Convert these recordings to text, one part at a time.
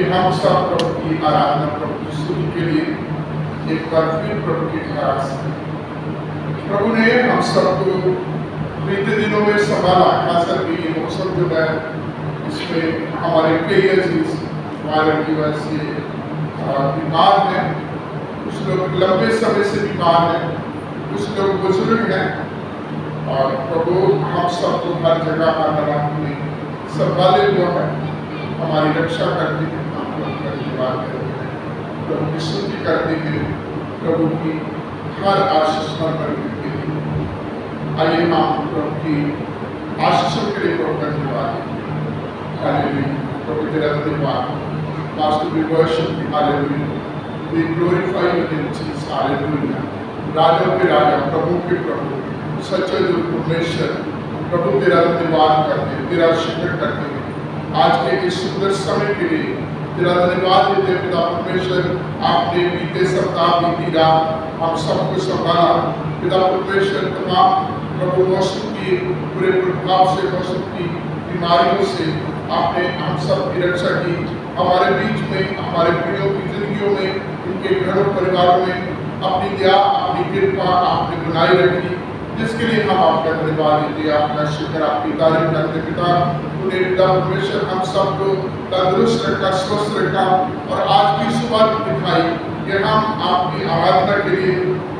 कि हम सब प्रभु की आराधना प्रभु की स्तुति के लिए एक बार फिर प्रभु के पास प्रभु ने हम सबको बीते दिनों में संभाला। खास करके ये मौसम जो है इसमें हमारे कई अजीज वायरल की वजह से बीमार हैं, कुछ लोग लंबे समय से बीमार हैं, कुछ लोग बुजुर्ग हैं और प्रभु हम सबको हर जगह हर राह में संभाले हुआ है, हमारी रक्षा करते हैं, हम लोग का धन्यवाद करते हैं, प्रभु की स्तुति करते हैं, प्रभु की हर आशीष करने के लिए। आइए हम प्रभु की आशीषों के लिए प्रभु का धन्यवाद दें। हालेलुया, प्रभु तेरा धन्यवाद। Master, we worship you, hallelujah. We glorify your name, Jesus, hallelujah. राजा के राजा, प्रभु के प्रभु, सच्चे जो परमेश्वर, प्रभु तेरा धन्यवाद करते हैं, तेरा शुक्र करते हैं। आज के इस सुंदर समय के लिए तेरा धन्यवाद देते हैं पिता परमेश्वर। आपने बीते सप्ताह बीती रात हम सबको संभाला पिता परमेश्वर। तमाम प्रभु मौसम की पूरे प्रभाव से, मौसम की बीमारियों से आपने हम सब की रक्षा की। हमारे बीच में, हमारे पीढ़ियों की जिंदगियों में, उनके घरों परिवारों में अपनी दया, अपनी कृपा आपने बनाई रखी, जिसके लिए हम आपका धन्यवाद देते हैं, आपका शुक्र, आपकी तारीफ करते पिता। उन्हें पिता परमेश्वर हम सबको तंदुरुस्त रखा, स्वस्थ रखा और आज की सुबह दिखाई कि हम आपकी आराधना के लिए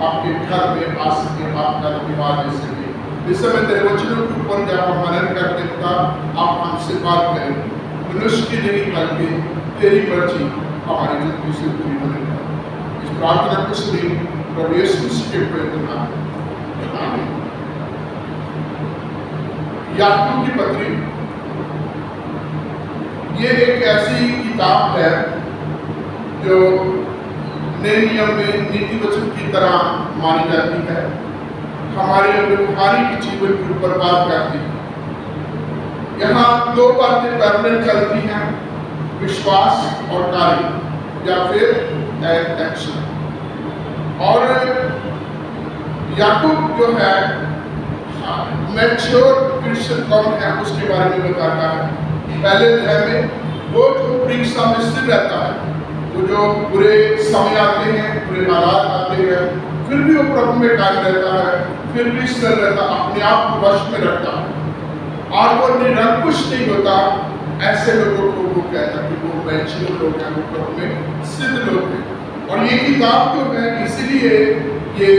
आपके घर में आ सके, आपका धन्यवाद दे सके। इस समय तेरे वचनों के ऊपर जब हम मनन करते पिता, आप हमसे बात करें, मनुष्य की नहीं बल्कि तेरी मर्जी हमारी जिंदगी से पूरी बनेगा। इस प्रार्थना को सुनी प्रभु यीशु मसीह के पवित्र नाम में, आमीन। याकूब की पत्री ये एक ऐसी किताब है जो नए नियम में नीति वचन की तरह मानी जाती है, हमारे व्यवहारिक जीवन के ऊपर बात करती है। यहाँ दो बातें पैरेलल चलती हैं, विश्वास और कार्य या फिर एक्शन। और याकूब जो है मैच्योर क्रिश्चियन कौन है उसके बारे में बताता है। पहले अध्याय में वो जो परीक्षा में स्थिर रहता है, वो जो बुरे समय आते हैं, बुरे हालात आते हैं, फिर भी वो प्रभु में कायम रहता है, फिर भी स्थिर रहता, अपने आप को वश में रखता है और वो निरंकुश नहीं होता। ऐसे लोगों को वो कहता है कि वो मैच्योर लोग हैं, वो प्रभु में सिद्ध लोग हैं। और ये किताब जो है इसलिए ये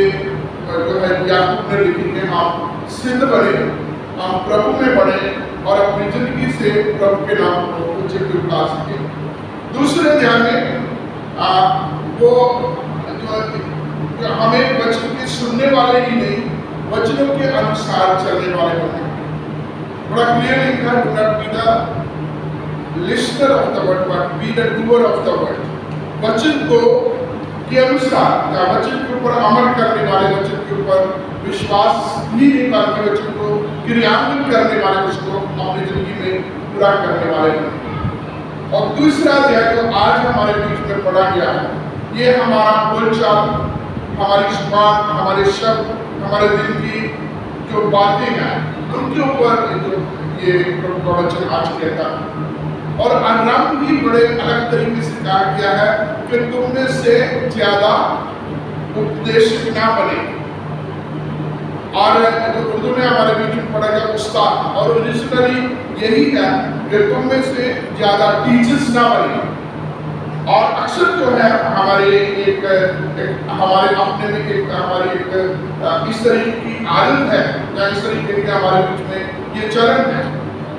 जो है याकूब ने लिखी है, आप सिद्ध बने, हम प्रभु में बढ़े और अपनी जिंदगी से प्रभु के नाम को ऊंचे उठा सके। दूसरे अध्याय में वो जो हमें वचन के सुनने वाले ही नहीं, वचनों के अनुसार चलने वाले बने। बड़ा क्लियर लिखा है, do not be the listener of the word but be the doer of the word. वचन को के अनुसार या वचन के ऊपर अमल करने वाले, वचन के ऊपर विश्वास ही नहीं बल्कि वचन को क्रियान्वित करने वाले, उसको अपनी जिंदगी में पूरा करने वाले बने। और दूसरा अध्याय जो आज हमारे बीच में पढ़ा गया है, ये हमारा बोलचाल, हमारी जुबान, हमारे शब्द, हमारे दिल की जो बातें हैं उनके ऊपर जो ये प्रभु का वचन आज कहता है। और आरंभ भी बड़े अलग तरीके से कहा गया है कि तुम में से ज्यादा उपदेशक ना बने। और जो उर्दू में हमारे बीच में पढ़ा गया उस्ताद, और ओरिजिनली यही है कि तुम में से ज्यादा टीचर्स ना बने। और अक्सर जो है हमारे एक हमारे अपने में एक हमारी एक इस तरीके की आदत है या इस तरीके के हमारे बीच में ये चलन है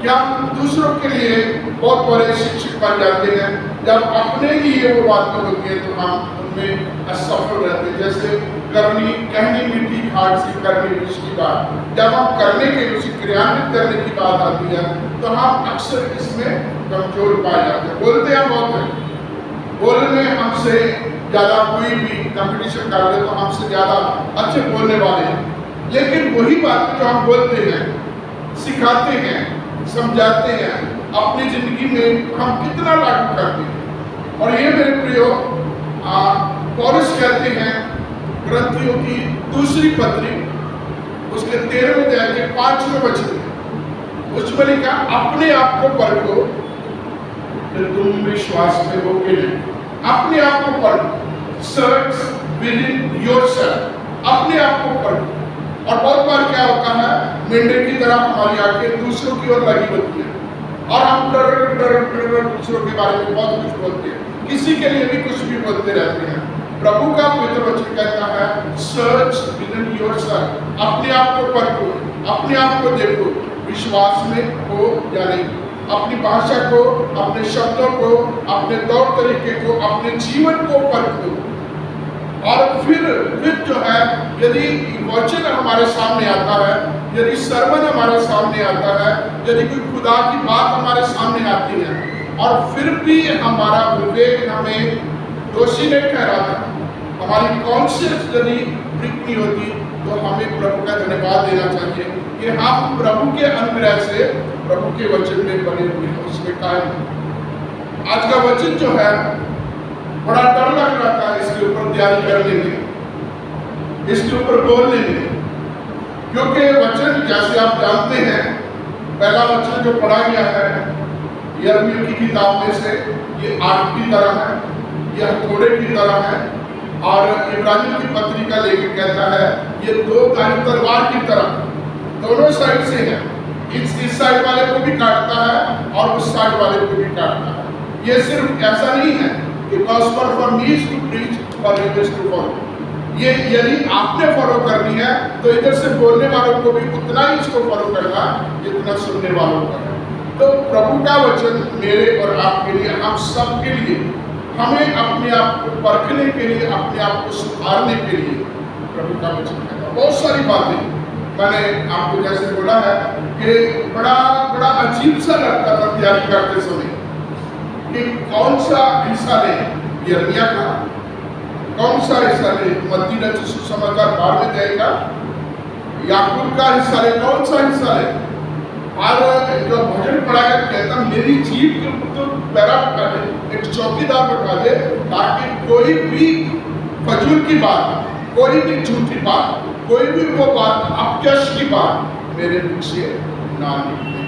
कि हम दूसरों के लिए बहुत बड़े शिक्षक बन जाते हैं। जब अपने लिए वो बातें होती है तो हम उनमें असफल रहते हैं। जैसे करनी कहनी मीठी खाट सी, करनी विष की बात। जब हम करने के उसे क्रियान्वित करने की बात आती है तो हम अक्सर इसमें कमजोर पाए जाते हैं। बोलते हैं बहुत है, बोलने में हमसे ज़्यादा कोई भी कंपटीशन कर ले तो हमसे ज़्यादा अच्छे बोलने वाले हैं, लेकिन वही बात जो हम बोलते हैं, सिखाते हैं, समझाते हैं, अपनी जिंदगी में हम कितना लागू करते हैं। और ये मेरे प्रियो पौलुस कहते हैं ग्रंथियों की दूसरी पत्री उसके 13वें अध्याय के 5वें वचन में, उसमें लिखा अपने आप को परखो कि तुम विश्वास में हो कि नहीं। अपने आप को पढ़ो, सर्च विद इन योरसेल्फ, अपने आप को पढ़ो। और बहुत बार क्या होता है, मेंढक की तरह हमारी आंखें दूसरों की ओर लगी होती है और हम डर डर डर दूसरों के बारे में बहुत कुछ बोलते हैं, किसी के लिए भी कुछ भी बोलते रहते हैं। प्रभु का पवित्र वचन कहता है सर्च विद इन योरसेल्फ, अपने आप को परखो, अपने आप को देखो, विश्वास में हो या नहीं। अपनी भाषा को, अपने शब्दों को, अपने तौर तरीके को, अपने जीवन को परखो। और फिर जो है, यदि वचन हमारे सामने आता है, यदि सरमन हमारे सामने आता है, यदि कोई खुदा की बात हमारे सामने आती है और फिर भी हमारा विवेक हमें दोषी नहीं ठहराता, हमारी कॉन्शियस यदि ठीक नहीं होती, तो हमें प्रभु का धन्यवाद देना चाहिए कि हम प्रभु के अनुग्रह से प्रभु के वचन में बने हुए हैं, उसमें कायम हैं। आज का वचन जो है बड़ा डर लग रहा था इसके ऊपर तैयारी करने में, इसके ऊपर बोलने में, क्योंकि वचन जैसे आप जानते हैं, पहला वचन जो पढ़ा गया है यिर्मयाह की किताब में से, ये आग की तरह है, ये हथौड़े की तरह है। और इब्रानियों की पत्री का लेखक कहता है ये दो धारी तलवार की तरह, दोनों साइड से है, इस साइड वाले को भी काटता है और उस साइड वाले को भी काटता है। ये सिर्फ ऐसा नहीं है कि gospel for me is to preach, for you is to follow. ये यदि आपने फॉलो करनी है तो इधर से बोलने वालों को भी उतना ही इसको फॉलो करना जितना सुनने वालों का है। तो प्रभु का वचन मेरे और आपके लिए, हम सब के लिए, हमें अपने आप को परखने के लिए, अपने आप को सुधारने के लिए प्रभु का वचन कहता है। बहुत सारी बातें मैंने आपको जैसे बोला है कि बड़ा बड़ा अजीब सा लगता था तैयारी करते समय कि कौन सा हिस्सा लें, यिर्मयाह का, कौन सा हिस्सा लें, मत्ती रचित सुसमाचार 12 में जाएगा, याकूब का हिस्सा लें, कौन सा हिस्सा लें। और जो भजन पढ़ा गया कहता मेरी जीभ के ऊपर तो पैरा बैठा दे, एक चौकीदार बैठा दे, ताकि कोई भी फजूल की बात, कोई भी झूठी बात, कोई भी वो बात, अपयश की बात मेरे मुख से ना निकले।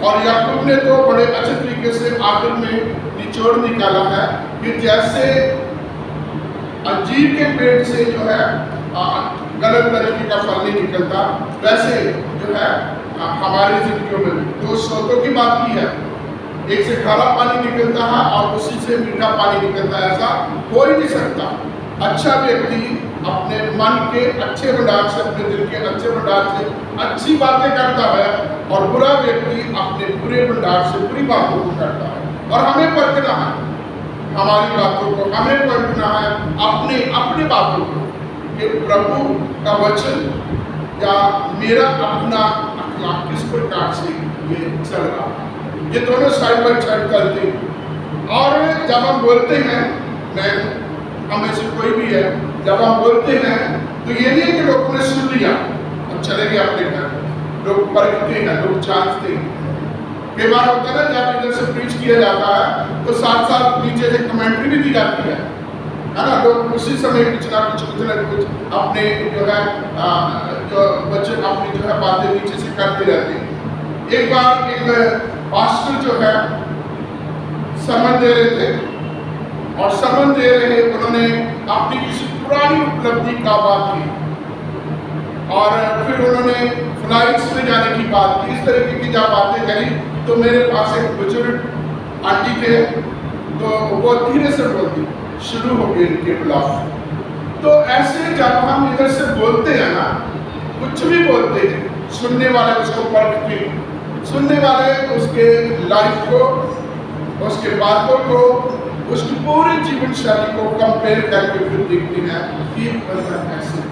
और याकूब ने तो बड़े अच्छे तरीके से आखिर में निचोड़ निकाला है कि जैसे अंजीर के पेड़ से जो है गलत तरीके का फल नहीं निकलता, वैसे जो है हमारी जिंदगियों में दो स्रोतों की बात की है, एक से खारा पानी निकलता है और उसी से मीठा पानी निकलता है, ऐसा हो ही नहीं सकता। अच्छा व्यक्ति अपने मन के अच्छे भंडार से, अपने दिल के अच्छे भंडार से अच्छी बातें करता है और बुरा व्यक्ति अपने बुरे भंडार से बुरी बातों को करता है। और हमें परखना है हमारी बातों को, हमें परखना है अपने बातों को कि प्रभु का वचन या मेरा अपना अखलाक किस प्रकार से ये चल रहा है। ये दोनों साइड बाई साइड चलते हैं। और जब हम बोलते हैं, मैं हमें से कोई भी है, जब हम बोलते हैं तो ये नहीं है कि लोगों ने सुन लिया और चले गए अपने घर, लोग परखते हैं, लोग जांचते हैं। कई बार होता है ना, जब इधर से प्रीच किया जाता है तो साथ साथ नीचे से कमेंट्री भी दी जाती है ना। लोग उसी समय कुछ ना कुछ अपने जो है जो बच्चे अपनी जो है बातें नीचे से करते रहते हैं। एक बार एक पास्टर जो है समन दे रहे थे और समन दे रहे, उन्होंने अपनी किसी पुरानी उपलब्धि का बात की और फिर उन्होंने फ्लाइट्स में जाने की बात की, इस तरीके की जब बातें करी तो मेरे पास एक बुजुर्ग आंटी थे, तो वो धीरे से बोलती, शुरू हो गई इनके ब्लॉग। तो ऐसे जब हम इधर से बोलते हैं ना, कुछ भी बोलते हैं, सुनने वाले उसको परखते, सुनने वाले उसके लाइफ को, उसके बातों को, उसकी पूरी जीवन शैली को कंपेयर करके फिर देखते हैं कि बंदा कैसे।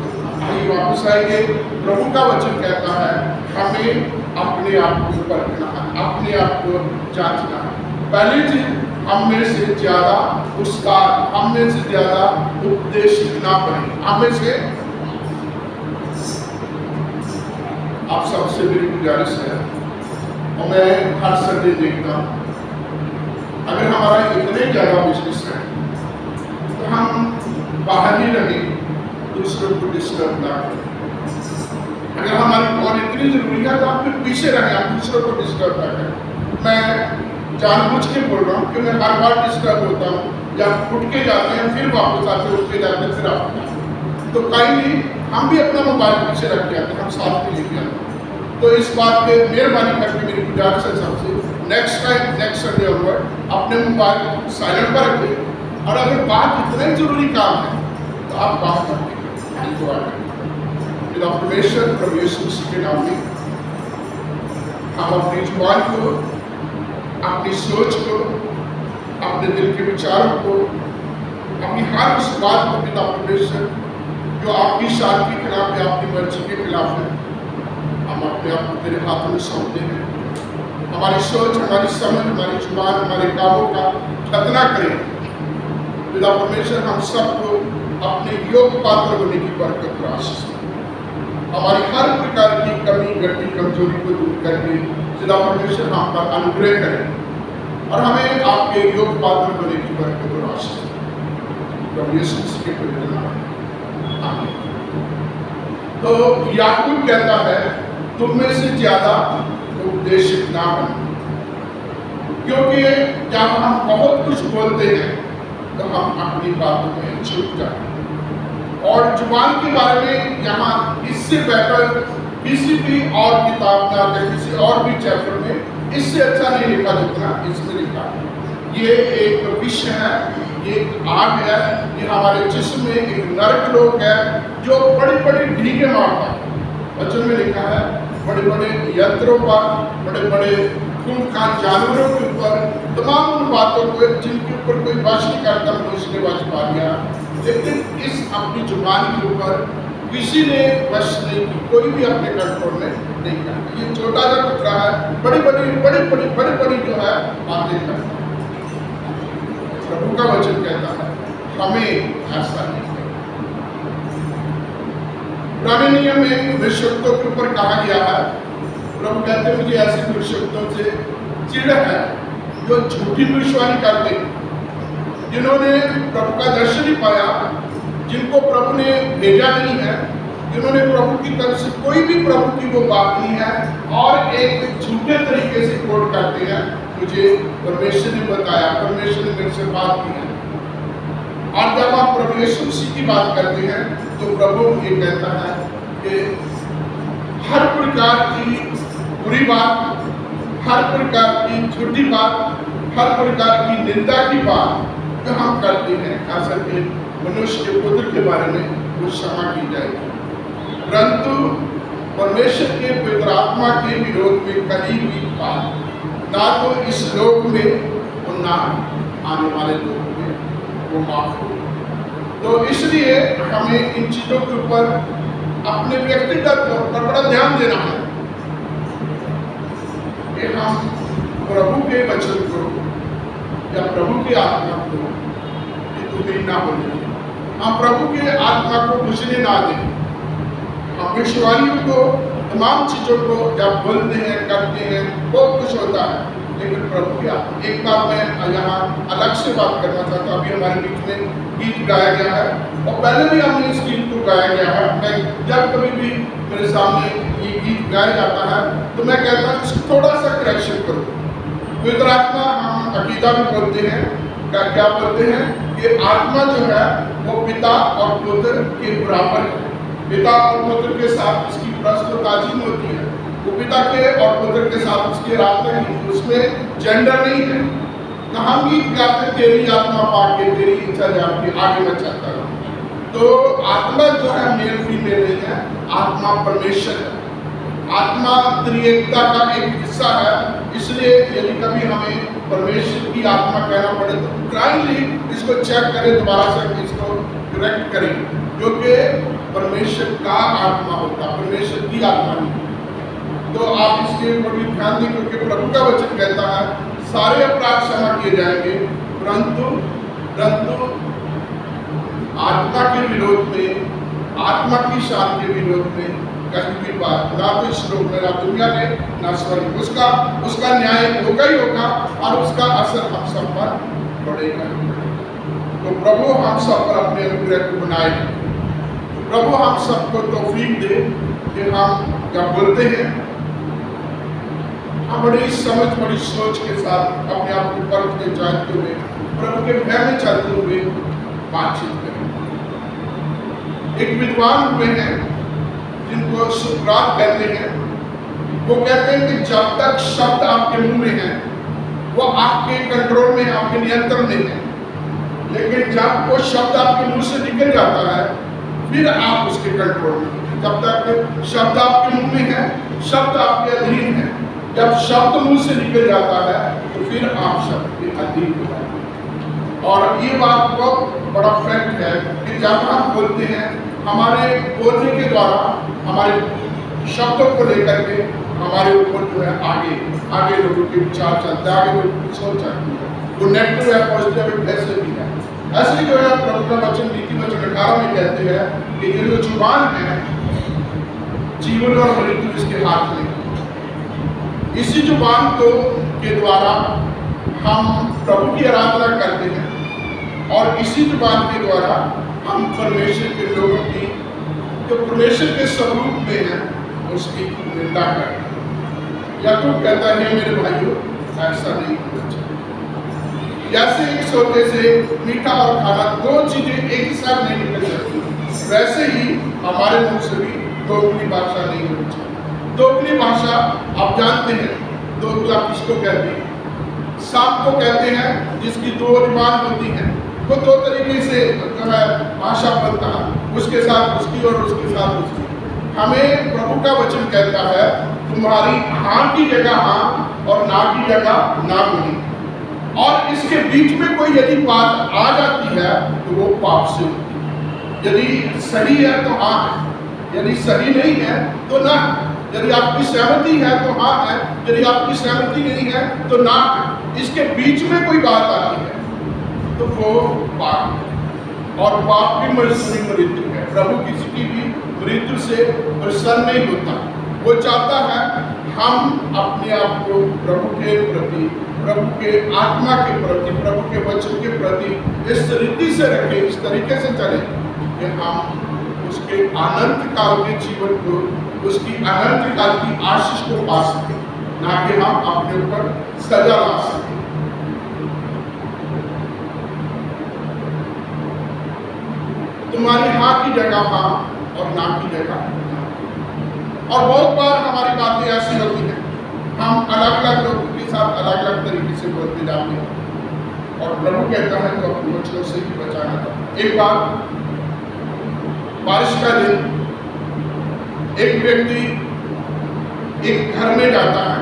आइए वापस आएंगे। प्रभु का वचन कहता है हमें अपने आप को परखना है, अपने आप को जांचना है। पहली चीज, हम में से ज्यादा उस्ताद, हम में से ज्यादा उपदेश ना बने। हमें से आप सबसे मेरी गुजारिश है, और मैं हर संडे देखता हूँ, अगर हमारा इतने ज्यादा बिजनेस है तो हम बाहर ही रहें, दूसरों को डिस्टर्ब ना करें। अगर हमारी कॉल इतनी जरूरी है तो हम फिर पीछे रहें, हम दूसरों को डिस्टर्ब ना करें। मैं जानबूझ के बोल रहा हूँ कि मैं हर बार डिस्टर्ब होता हूँ, जब उठ के जाते हैं फिर वापस आते, उठ के जाते फिर आते हैं, तो काइंडली हम भी अपना मोबाइल पीछे रख के आते हैं, हम साथ में लेके आते हैं। तो इस बात पे मेहरबानी करके मेरी गुजारिश है सबसे, next time next Sunday onward अपने मोबाइल साइलेंट पर रखिए, और अगर बात इतना ही जरूरी काम है तो आप बात करके दुआ करें। पिता परमेश्वर प्रभु यीशु मसीह के नाम में हम अपनी जुबान को, अपनी सोच को, अपने दिल के विचारों को, अपनी हर उस बात को पिता परमेश्वर जो आपकी शान के खिलाफ है, आपकी मर्जी के खिलाफ है, हम अपने आप को तेरे हाथों में सौंपते हैं। हमारी सोच, हमारी समझ, हमारी जुबान, हमारे कामों का खतना करें पिता परमेश्वर। हम सबको अपने योग पात्र होने की बरकत और आशीष दें। हमारी हर प्रकार की कमी, गलती, कमजोरी को दूर करके पिता परमेश्वर हम पर अनुग्रह करें और हमें आपके योग पात्र होने की बरकत और आशीष दें। प्रभु यीशु मसीह के पवित्र नाम में आमीन। तो याकूब कहता है, तुम में से ज्यादा उपदेशित ना बनो, क्योंकि जब हम बहुत कुछ बोलते हैं तो हम अपनी बातों में चूक जाते हैं। और जुबान के बारे में यहाँ इससे बेहतर किसी भी और किताब में आते, किसी और भी चैप्टर में इससे अच्छा नहीं लिखा जितना इसमें लिखा है। ये एक विषय है, ये एक आग है, ये हमारे जिस्म में एक नरक लोक है जो बड़ी बड़ी ढींगे मारता है। वचन में लिखा है, बड़े बड़े यंत्रों पर, बड़े बड़े खूंखार जानवरों के ऊपर, तमाम उन बातों को जिनके ऊपर कोई वश नहीं करता, उसने वश पा लिया। लेकिन इस अपनी जुबान के ऊपर किसी ने वश नहीं की, कोई भी अपने कंट्रोल में नहीं करता। ये छोटा सा टुकड़ा है, बड़ी बड़ी जो है बातें करता है। प्रभु का वचन कहता है हमें ऐसा नहीं है। पुराने नियम में भविष्यवक्तों के ऊपर कहा गया है, प्रभु कहते हैं मुझे ऐसे भविष्यवक्तों से चिढ़ है जो झूठी भविष्यवाणी करते हैं, जिन्होंने प्रभु का दर्शन नहीं पाया, जिनको प्रभु ने भेजा नहीं है, जिन्होंने प्रभु की तरफ से कोई भी प्रभु की वो बात नहीं है और एक झूठे तरीके से कोट करते हैं, मुझे परमेश्वर ने बताया, परमेश्वर ने मेरे से बात की है। और जब आप प्रभु यीशु मसीह की बात करते हैं तो प्रभु ये कहता है कि हर प्रकार की बुरी बात, हर प्रकार की झूठी बात, हर प्रकार की निंदा की बात जो हम करते हैं, खास करके मनुष्य के पुत्र के बारे में, वो क्षमा की जाएगी। परंतु परमेश्वर के पवित्र आत्मा के विरोध में कही हुई बात ना तो इस लोक में और ना आने वाले लोक में वो माफ हो। तो इसलिए हमें इन चीजों के ऊपर अपने व्यक्तिगत तौर पर बड़ा ध्यान देना है कि हम प्रभु के वचन को या प्रभु की आत्मा को तुम्हें ना बोले, हम प्रभु के आत्मा को बुझने ना दें। हम विश्वासियों को तमाम चीजों को जब बोलते हैं, करते हैं, बहुत कुछ होता है, लेकिन प्रभु की आत्मा। एक बात मैं यहाँ अलग से बात करना चाहता हूँ। अभी हमारे बीच में गीत गाया गया है और पहले भी हमने इस गीत को गाया गया है। मैं जब कभी भी मेरे सामने ये गीत गाया जाता है तो मैं कहता हूँ इसको थोड़ा सा करेक्शन करो। पवित्र आत्मा हम अकीदा में बोलते हैं, क्या बोलते हैं कि आत्मा जो है वो पिता और पुत्र के बराबर है। पिता और पुत्र के साथ उसकी प्रस्तुत ताजीम होती है, वो पिता के और पुत्र के साथ उसकी आराधना नहीं, उसमें जेंडर नहीं है। तो हम गीत गाते तेरी आत्मा पाके तेरी इच्छा जाके आगे मैं चलता हूँ। तो आत्मा जो है मेल फीमेल नहीं है, आत्मा परमेश्वर है, आत्मा त्रिएकता का एक हिस्सा है। इसलिए यदि कभी हमें परमेश्वर की आत्मा कहना पड़े तो काइंडली इसको चेक करें, दोबारा से इसको करेक्ट करें, क्योंकि परमेश्वर का आत्मा होता, परमेश्वर की आत्मा नहीं। तो आप इसके ऊपर भी ध्यान दें, क्योंकि प्रभु का वचन कहता है सारे अपराध क्षमा किए जाएंगे, परंतु आत्मा के विरोध में, आत्मा की शान के विरोध में कहीं भी बात ना तो इस लोक में, ना दुनिया में, ना स्वर्ग, उसका न्याय होगा ही होगा और उसका असर हम सब पर पड़ेगा। तो प्रभु हम सब पर अपने अनुग्रह को बनाए, प्रभु हम सबको तौफीक दे कि हम जब बोलते हैं हम बड़ी समझ, बड़ी सोच के साथ अपने आप को परखते जानते हुए, प्रभु के भय में चलते हुए बातचीत करें। एक विद्वान हुए हैं जिनको सुकरात कहते हैं। वो कहते हैं कि जब तक शब्द आपके मुंह में है वो आपके कंट्रोल में, आपके नियंत्रण में है, लेकिन जब वो शब्द आपके मुंह से निकल जाता है फिर आप उसके कंट्रोल में। जब तक शब्द आपके मुंह में है, शब्द आपके अधीन है, जब शब्द मुंह से निकल जाता है तो फिर आप शब्द के अधीन हो जाते हैं। और ये बात बहुत बड़ा फैक्ट है कि जब हम बोलते हैं, हमारे बोलने के द्वारा, हमारे शब्दों को लेकर के हमारे ऊपर जो है आगे लोगों के विचार चलते हैं, आगे लोगों की सोच चलती है। वो नेगेटिव है, पॉजिटिव है, ऐसे भी है। ऐसे जो है प्रभु का वचन नीति वचन 18 में कहते हैं कि ये जो जुबान है, जीवन और मृत्यु इसके हाथ में है। इसी जुबान को के द्वारा हम प्रभु की आराधना करते हैं और इसी जुबान के द्वारा हम परमेश्वर के लोगों की जो परमेश्वर के स्वरूप में है उसकी निंदा करते हैं। याकूब कहता है मेरे भाइयों, ऐसा नहीं होना चाहिए। जैसे एक सोते से मीठा और खाना दो चीजें एक साथ नहीं निकल सकती, वैसे ही हमारे मुंह से भी दोगली भाषा नहीं होनी चाहिए। दोगली भाषा आप जानते हैं, दोगला किसको कहते हैं? सांप को कहते हैं जिसकी दो जुबान होती है। वो दो तरीके से जो है भाषा बोलता है, उसके साथ उसकी और उसके साथ उसकी। हमें प्रभु का वचन कहता है तुम्हारी हाँ की जगह हाँ और ना की जगह ना नहीं। और इसके बीच में कोई यदि बात आ जाती है तो वो पाप से होती है। यदि सही है तो हाँ है, यदि सही नहीं है तो ना है। यदि आपकी सहमति है तो हाँ है, यदि आपकी सहमति नहीं है तो ना है। इसके बीच में कोई बात आती है तो वो पाप है, और पाप की मृत्यु है। प्रभु किसी की भी मृत्यु से प्रसन्न नहीं होता। वो चाहता है हम अपने आप को प्रभु के प्रति, प्रभु के आत्मा के प्रति, प्रभु के वचन के प्रति इस रीति से रखें, इस तरीके से चलें कि हम उसके अनंत काल के जीवन को, उसकी अनंत काल की आशीष को पा सकें, ना कि हम अपने ऊपर सजा ला सकें। तुम्हारी हाँ की जगह हाँ और ना की जगह ना। और बहुत बार हमारी बातें ऐसी होती हैं, हम अलग अलग लोगों के साथ अलग अलग तरीके से बोलते जाते हैं और प्रभु कहता है तो अपने बच्चों से भी बचाना था। एक बार बारिश का दिन, एक व्यक्ति एक घर में जाता है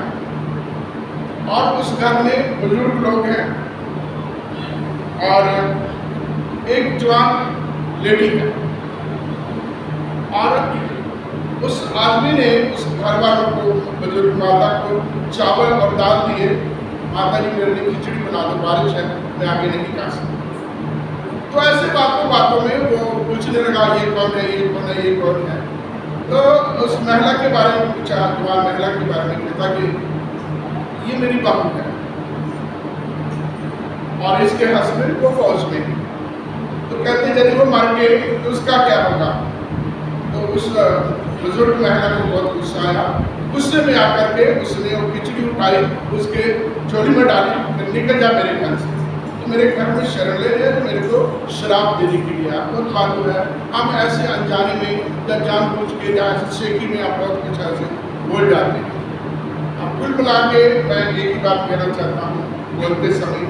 और उस घर में बुजुर्ग लोग हैं और एक जवान लेडी है। और उस आदमी ने उस घर वालों को, बुजुर्ग माता को चावल और दाल दिए। माता जी मेरे लिए खिचड़ी बना दो, बारिश है, मैं आगे नहीं जा सकता। तो ऐसे बातों में वो पूछने लगा ये कौन है, ये कौन है, ये कौन है। तो उस महिला के बारे में पूछा, जवान महिला के बारे में कहता कि ये मेरी बहू है और इसके हस्बैंड को फौज में। तो कहते यदि वो मर गए तो उसका क्या होगा? तो उस बुजुर्ग महिला को बहुत गुस्सा आया। गुस्से में आकर के उसने वो खिचड़ी उठाई, उसके झोली में डाली, निकल जा मेरे घर से। तो मेरे घर में शरण ले रहे तो मेरे को शराब देने के लिए बहुत मालूम है। हम ऐसे अनजाने में या जानबूझ के या शेखी में आप बहुत कुछ ऐसे बोल जाते हैं। अब कुल मिला के मैं एक ही बात कहना चाहता हूँ, बोलते समय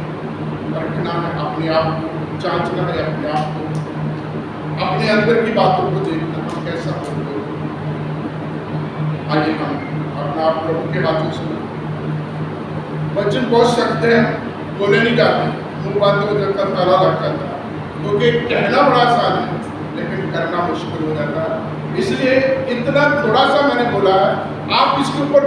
रखना है अपने आप को, जांचना है अपने आप को, अपने अंदर की बातों को देखना हम कैसा बोलते हैं। आइए हम अपना प्रभु के बातों सुनो। वचन बोल सकते हैं, बोले नहीं जाते, मुंह बातों को जब तक ताला लग जाता है, क्योंकि कहना बड़ा आसान है लेकिन करना मुश्किल हो जाता है। इसलिए इतना थोड़ा सा मैंने बोला है, आप इसके ऊपर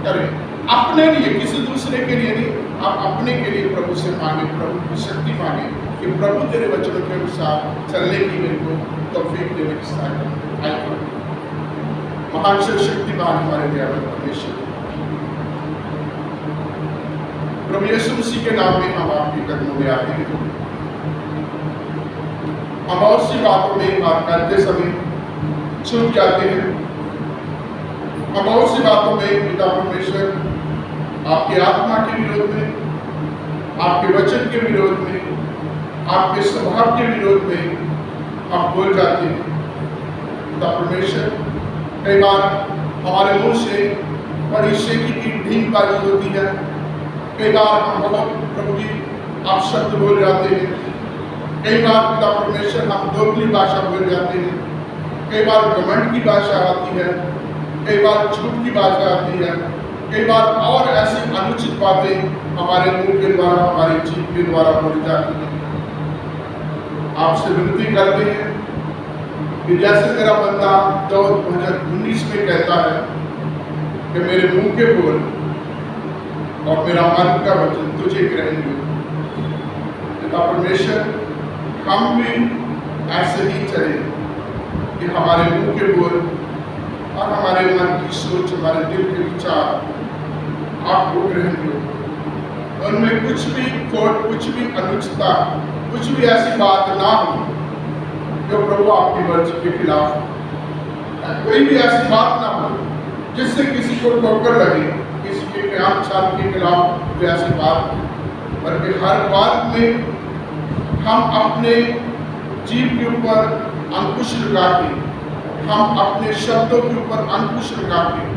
करें, अपने लिए, किसी दूसरे के लिए नहीं, आप अपने के लिए प्रभु से मांगे, प्रभु की शक्ति मांगे कि प्रभु तेरे वचनों के अनुसार चलने की मेरे को तौफीक देने की सहायता। महान शक्तिमान हमारे दयालु परमेश्वर, प्रभु यीशु मसीह के नाम में हम आपके कदमों में आते हैं। हम बहुत सी बातों में बात करते समय चूक जाते हैं। हम बहुत सी बातों में पिता परमेश्वर आपकी आत्मा के विरोध में, आपके वचन के विरोध में, आपके स्वभाव के विरोध में हम बोल जाते हैं। पिता परमेश्वर, कई बार हमारे मुंह से बड़ी शेखी की ढींगबाजी होती है। कई बार हम बहुत प्रभु जी आप शब्द बोल जाते हैं। कई बार पिता परमेश्वर हम दोगली भाषा बोल जाते हैं। कई बार घमंड की भाषा आती है, कई बार झूठ की भाषा आती है, कई बार और ऐसी अनुचित बातें हमारे मुंह के द्वारा, हमारी जीभ के द्वारा बोली जाती हैं। आपसे विनती करते हैं कि जैसे मेरा बंदा 2019 में कहता है कि मेरे मुंह के बोल और मेरा मन का वचन तुझे ग्रहण हो। पिता परमेश्वर, हम भी ऐसे ही चले कि हमारे मुंह के बोल और हमारे मन की सोच, हमारे दिल के विचार आपको ग्रहण हो। उनमें कुछ भी खोट, कुछ भी अनुचितता, कुछ भी ऐसी बात ना हो जो प्रभु आपकी मर्जी के खिलाफ हो। कोई भी ऐसी बात ना हो जिससे किसी को ठोकर लगे, किसी के ख्याल चाल के खिलाफ कोई ऐसी बात, बल्कि हर बात में हम अपने जीव के ऊपर अंकुश लगा के, हम अपने शब्दों के ऊपर अंकुश लगा के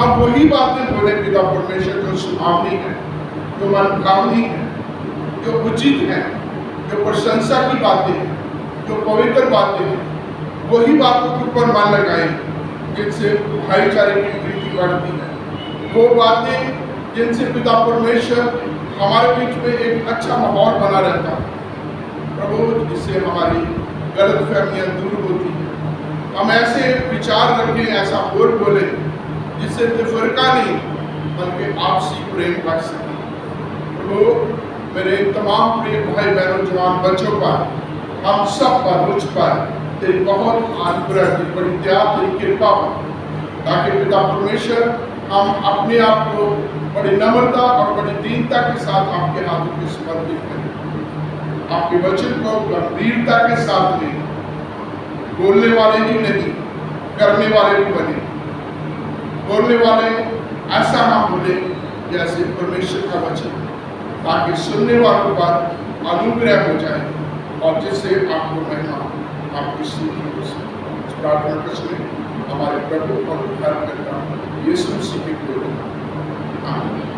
हम वही बातें बोले पिता परमेश्वर जो सुहावनी है, जो मनभावनी है, जो उचित है, जो प्रशंसा की बातें हैं, जो पवित्र बातें हैं, वही बातों के ऊपर मन लगाए जिनसे भाईचारे की वृद्धि बढ़ती है। वो बातें जिनसे पिता परमेश्वर हमारे बीच में एक अच्छा माहौल बना रहता है प्रभु, जिससे हमारी गलत फहमियाँ दूर होती हैं। हम ऐसे विचार रखें, ऐसा बोल बोले जिससे तफरका नहीं बल्कि आपसी प्रेम बढ़ सके। प्रभु, मेरे तमाम प्रिय भाई बहनों, जवान बच्चों पर, हम सब पर, मुझ पर तेरी बहुत अनुग्रह, तेरी बड़ी दया, तेरी कृपा हो, ताकि पिता परमेश्वर हम अपने आप को बड़ी नम्रता और बड़ी दीनता के साथ आपके हाथों में समर्पित करें। आपके वचन को गंभीरता के साथ लें, बोलने वाले ही नहीं करने वाले भी बने। बोलने वाले ऐसा ना बोले जैसे परमेश्वर का वचन, ताकि सुनने वालों पर अनुग्रह हो जाए और जिससे आपको महिमा, आपकी स्तुति हो सके। इस प्रार्थना को सुने हमारे प्रभु और उद्धारकर्ता यीशु मसीह के नाम में। आमीन।